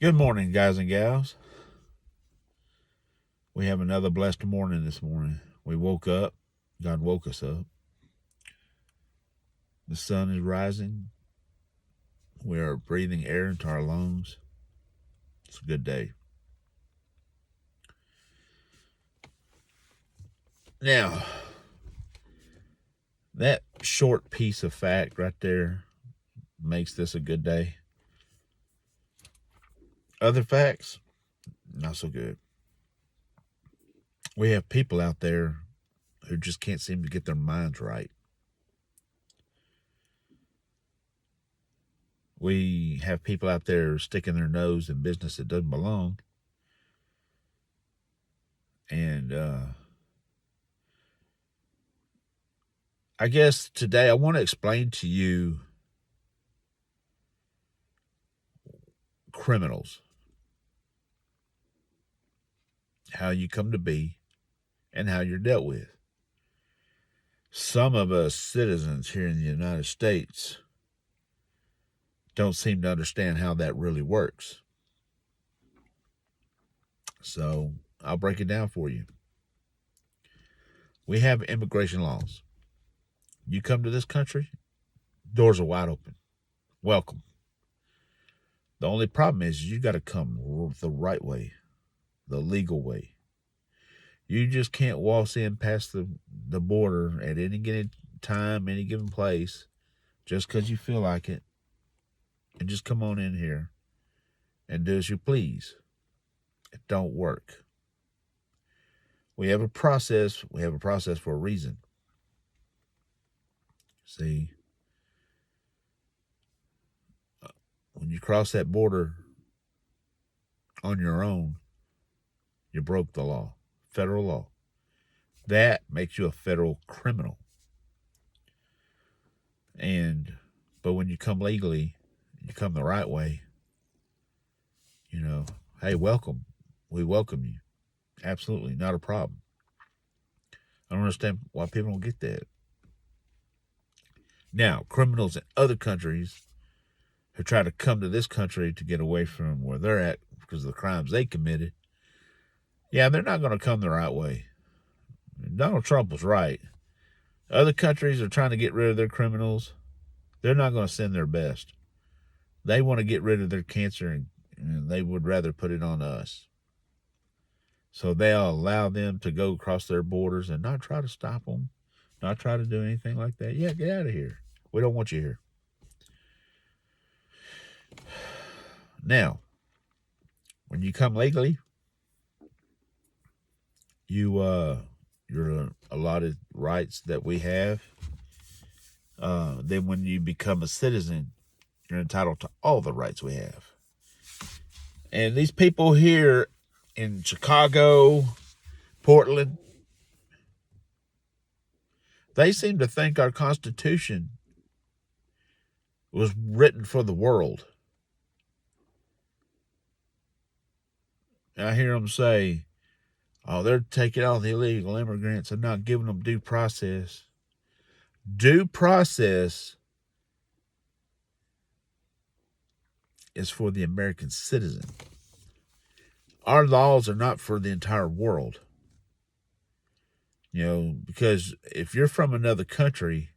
Good morning, guys and gals. We have another blessed morning this morning. We woke up. God woke us up. The sun is rising. We are breathing air into our lungs. It's a good day. Now, that short piece of fact right there makes this a good day. Other facts, not so good. We have people out there who just can't seem to get their minds right. We have people out there sticking their nose in business that doesn't belong. And I guess today I want to explain to you criminals, how you come to be, and how you're dealt with. Some of us citizens here in the United States don't seem to understand how that really works. So I'll break it down for you. We have immigration laws. You come to this country, doors are wide open. Welcome. The only problem is you got to come the right way, the legal way. You just can't waltz in past the border at any given time, any given place, just because you feel like it, and just come on in here and do as you please. It don't work. We have a process. We have a process for a reason. See, when you cross that border on your own, you broke the law, federal law. That makes you a federal criminal. But when you come legally, you come the right way, hey, welcome. We welcome you. Absolutely, not a problem. I don't understand why people don't get that. Now, criminals in other countries who try to come to this country to get away from where they're at because of the crimes they committed, yeah, they're not going to come the right way. Donald Trump was right. Other countries are trying to get rid of their criminals. They're not going to send their best. They want to get rid of their cancer, and they would rather put it on us. So they'll allow them to go across their borders and not try to stop them, not try to do anything like that. Yeah, get out of here. We don't want you here. Now, when you come legally, you're allotted rights that we have. Then when you become a citizen, you're entitled to all the rights we have. And these people here in Chicago, Portland, they seem to think our Constitution was written for the world. I hear them say, oh, they're taking all the illegal immigrants and not giving them due process. Due process is for the American citizen. Our laws are not for the entire world. Because if you're from another country,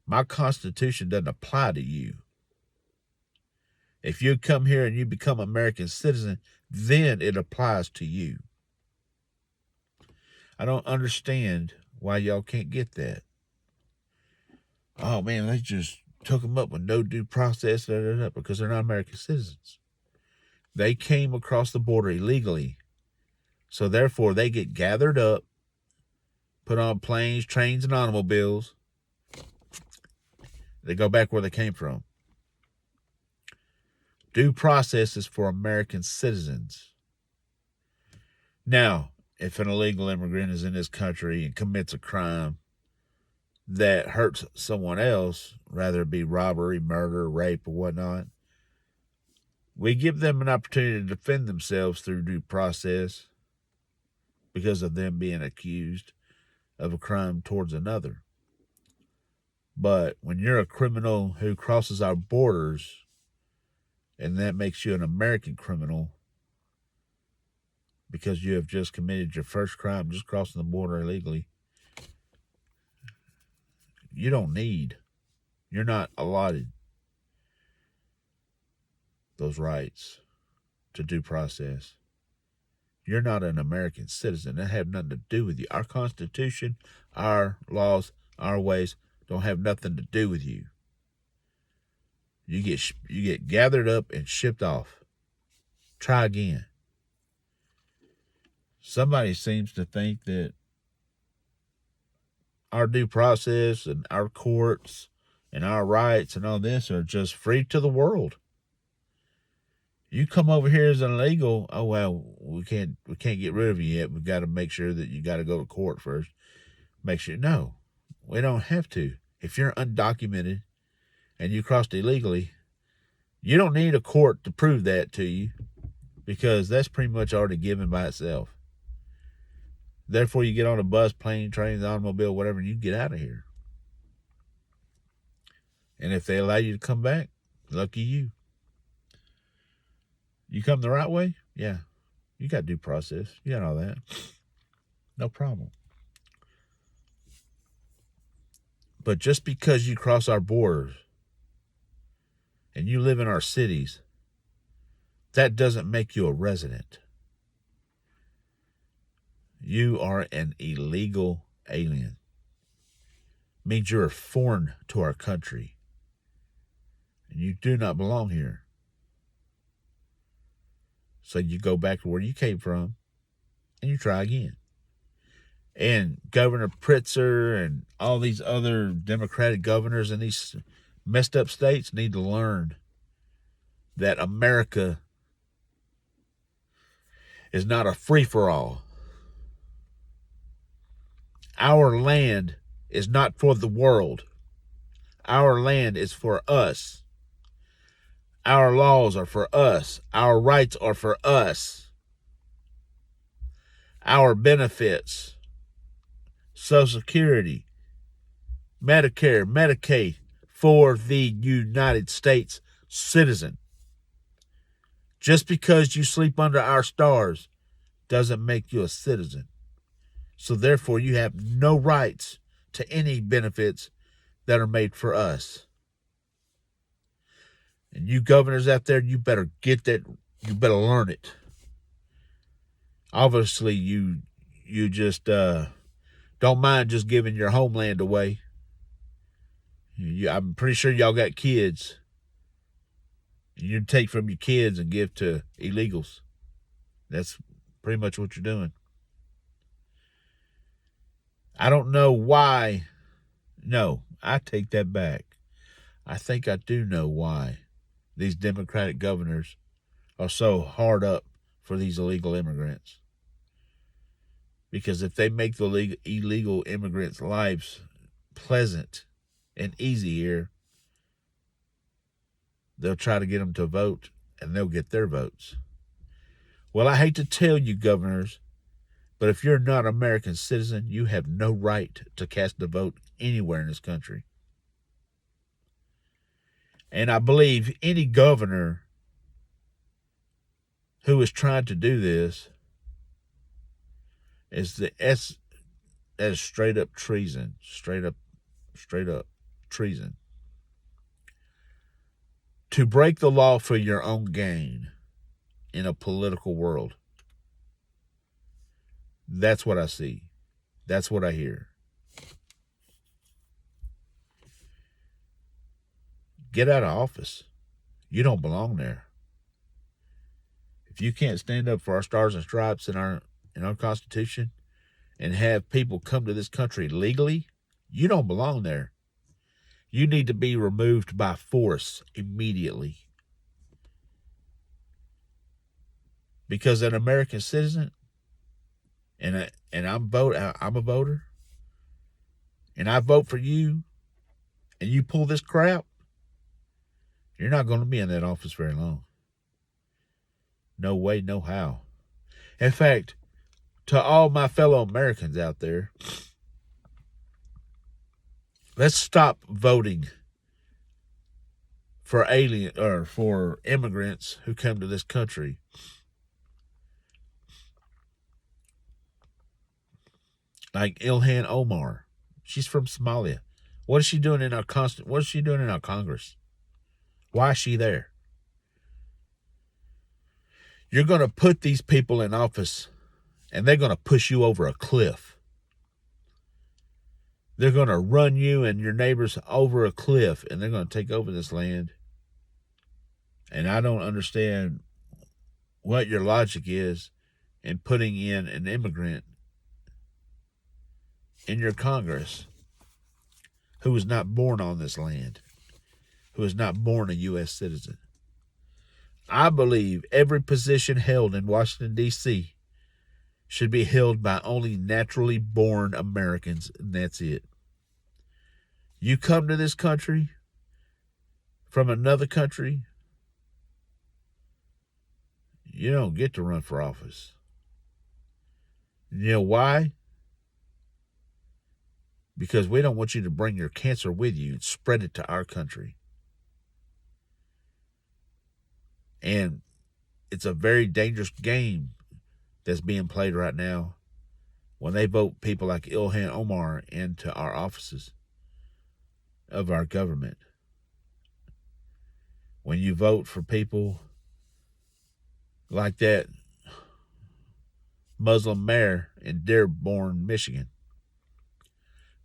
my Constitution doesn't apply to you. If you come here and you become an American citizen, then it applies to you. I don't understand why y'all can't get that. Oh, man, they just took them up with no due process, because they're not American citizens. They came across the border illegally. So therefore, they get gathered up, put on planes, trains, and automobiles. They go back where they came from. Due process is for American citizens. Now, if an illegal immigrant is in this country and commits a crime that hurts someone else, rather it be robbery, murder, rape, or whatnot, we give them an opportunity to defend themselves through due process because of them being accused of a crime towards another. But when you're a criminal who crosses our borders, and that makes you an American criminal because you have just committed your first crime just crossing the border illegally, you're not allotted those rights to due process. You're not an American citizen. That have nothing to do with you. Our Constitution, our laws, our ways don't have nothing to do with you. You get gathered up and shipped off. Try again. Somebody seems to think that our due process and our courts and our rights and all this are just free to the world. You come over here as an illegal, oh well, we can't get rid of you yet. We've got to make sure that you got to go to court first. Make sure no, we don't have to. If you're undocumented and you crossed illegally, you don't need a court to prove that to you because that's pretty much already given by itself. Therefore, you get on a bus, plane, train, automobile, whatever, and you get out of here. And if they allow you to come back, lucky you. You come the right way? Yeah. You got due process. You got all that. No problem. But just because you cross our borders and you live in our cities, that doesn't make you a resident. You are an illegal alien. Means you're foreign to our country. And you do not belong here. So you go back to where you came from and you try again. And Governor Pritzker and all these other Democratic governors in these messed up states need to learn that America is not a free-for-all. Our land is not for the world. Our land is for us. Our laws are for us. Our rights are for us. Our benefits, Social Security, Medicare, Medicaid, for the United States citizen. Just because you sleep under our stars doesn't make you a citizen. So therefore, you have no rights to any benefits that are made for us. And you governors out there, you better get that. You better learn it. Obviously, you just don't mind just giving your homeland away. I'm pretty sure y'all got kids. You take from your kids and give to illegals. That's pretty much what you're doing. I don't know why. No, I take that back. I think I do know why these Democratic governors are so hard up for these illegal immigrants. Because if they make the illegal immigrants' lives pleasant and easy here, they'll try to get them to vote, and they'll get their votes. Well, I hate to tell you, governors, but if you're not an American citizen, you have no right to cast a vote anywhere in this country. And I believe any governor who is trying to do this is that is straight up treason. Straight up treason. To break the law for your own gain in a political world. That's what I see. That's what I hear. Get out of office. You don't belong there. If you can't stand up for our stars and stripes in our Constitution and have people come to this country legally, you don't belong there. You need to be removed by force immediately. Because an American citizen, and I'm a voter, and I vote for you, and you pull this crap, you're not going to be in that office very long. No way, no how. In fact, to all my fellow Americans out there, let's stop voting for immigrants who come to this country. Like Ilhan Omar. She's from Somalia. What is she doing in our what is she doing in our Congress? Why is she there? You're going to put these people in office and they're going to push you over a cliff. They're going to run you and your neighbors over a cliff, and they're going to take over this land. And I don't understand what your logic is in putting in an immigrant in your Congress who was not born on this land, who was not born a U.S. citizen. I believe every position held in Washington, D.C. should be held by only naturally born Americans, and that's it. You come to this country from another country, you don't get to run for office. You know why? Because we don't want you to bring your cancer with you and spread it to our country. And it's a very dangerous game that's being played right now when they vote people like Ilhan Omar into our offices of our government. When you vote for people like that Muslim mayor in Dearborn, Michigan,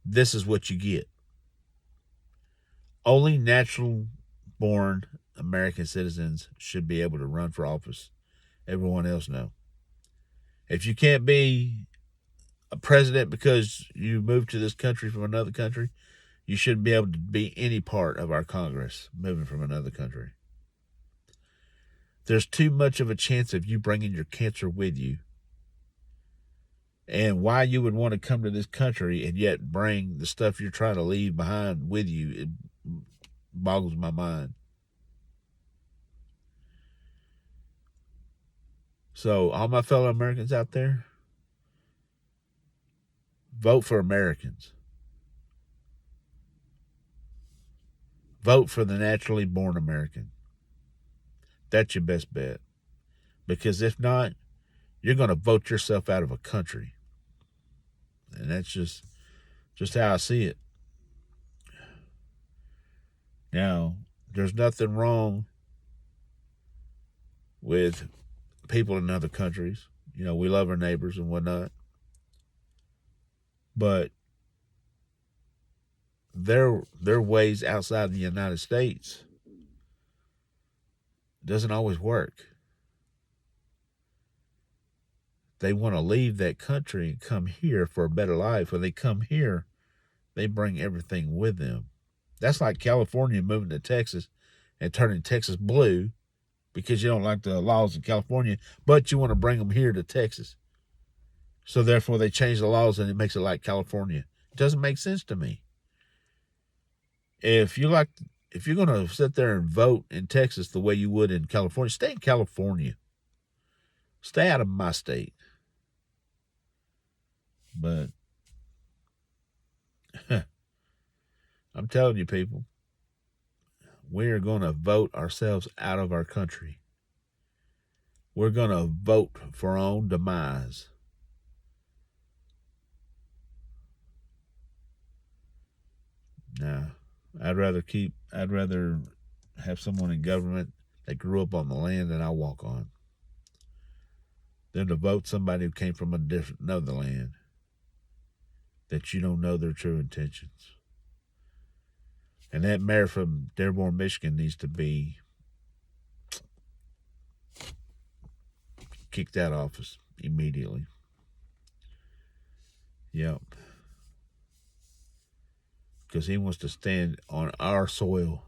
this is what you get. Only natural born American citizens should be able to run for office. Everyone else, no. If you can't be a president because you moved to this country from another country, you shouldn't be able to be any part of our Congress moving from another country. There's too much of a chance of you bringing your cancer with you. And why you would want to come to this country and yet bring the stuff you're trying to leave behind with you, it boggles my mind. So, all my fellow Americans out there, vote for Americans. Vote for the naturally born American. That's your best bet. Because if not, you're going to vote yourself out of a country. And that's just how I see it. Now, there's nothing wrong with people in other countries. You know, we love our neighbors and whatnot. But their ways outside the United States doesn't always work. They want to leave that country and come here for a better life. When they come here, they bring everything with them. That's like California moving to Texas and turning Texas blue because you don't like the laws in California, but you want to bring them here to Texas. So therefore they change the laws and it makes it like California. It doesn't make sense to me. If you're going to sit there and vote in Texas the way you would in California, stay in California. Stay out of my state. But I'm telling you, people, we are going to vote ourselves out of our country. We're going to vote for our own demise. Now, I'd rather have someone in government that grew up on the land that I walk on than to vote somebody who came from another land that you don't know their true intentions. And that mayor from Dearborn, Michigan needs to be kicked out of office immediately. Yep. Because he wants to stand on our soil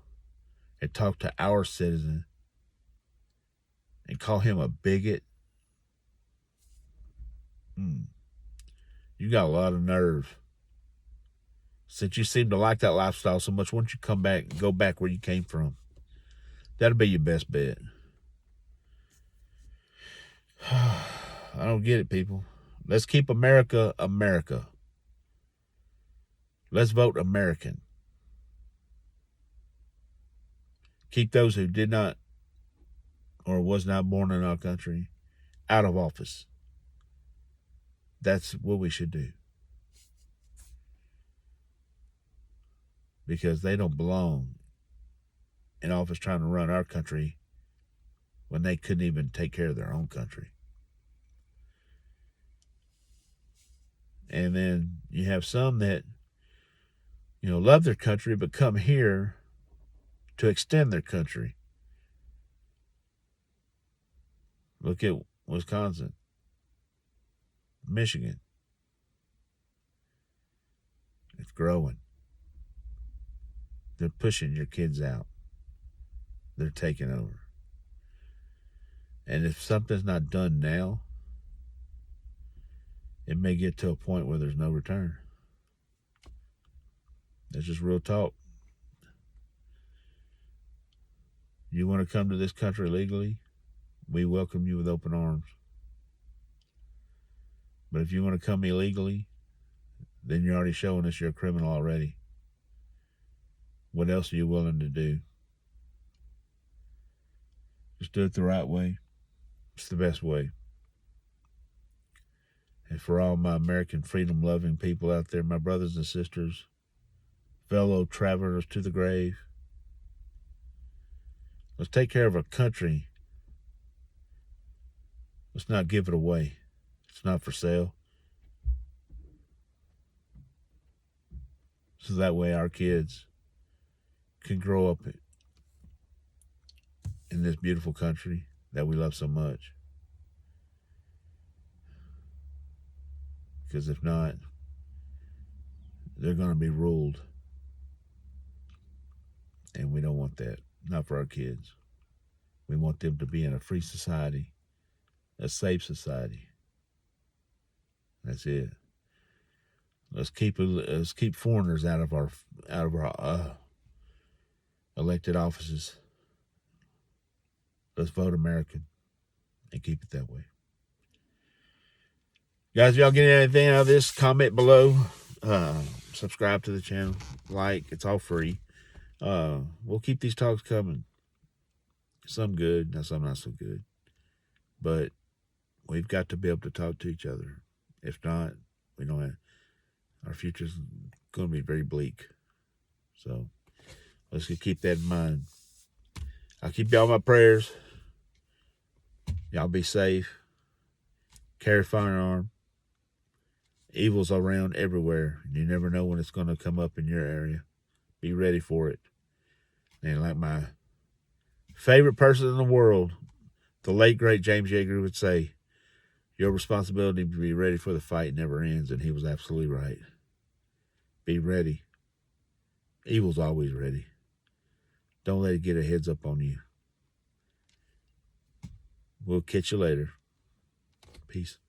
and talk to our citizen and call him a bigot. You got a lot of nerve. Since you seem to like that lifestyle so much, why don't you come back and go back where you came from? That'll be your best bet. I don't get it, people. Let's keep America, America. Let's vote American. Keep those who did not or was not born in our country out of office. That's what we should do. Because they don't belong in office trying to run our country when they couldn't even take care of their own country. And then you have some that, love their country but come here to extend their country. Look at Wisconsin, Michigan. It's growing. They're pushing your kids out. They're taking over. And if something's not done now, it may get to a point where there's no return. That's just real talk. You want to come to this country legally? We welcome you with open arms. But if you want to come illegally, then you're already showing us you're a criminal already. What else are you willing to do? Just do it the right way. It's the best way. And for all my American freedom-loving people out there, my brothers and sisters, fellow travelers to the grave, let's take care of our country. Let's not give it away. It's not for sale. So that way our kids can grow up in this beautiful country that we love so much. Because if not, they're going to be ruled. And we don't want that. Not for our kids. We want them to be in a free society, a safe society. That's it. Let's keep foreigners out of our elected offices. Let's vote American and keep it that way. Guys, if y'all get anything out of this, comment below. Subscribe to the channel. Like. It's all free. We'll keep these talks coming. Some good, some not so good. But we've got to be able to talk to each other. If not, we don't have, our future's going to be very bleak. So let's keep that in mind. I'll keep y'all my prayers. Y'all be safe. Carry a firearm. Evil's around everywhere. You never know when it's going to come up in your area. Be ready for it. And like my favorite person in the world, the late, great James Yeager would say, your responsibility to be ready for the fight never ends. And he was absolutely right. Be ready. Evil's always ready. Don't let it get a heads up on you. We'll catch you later. Peace.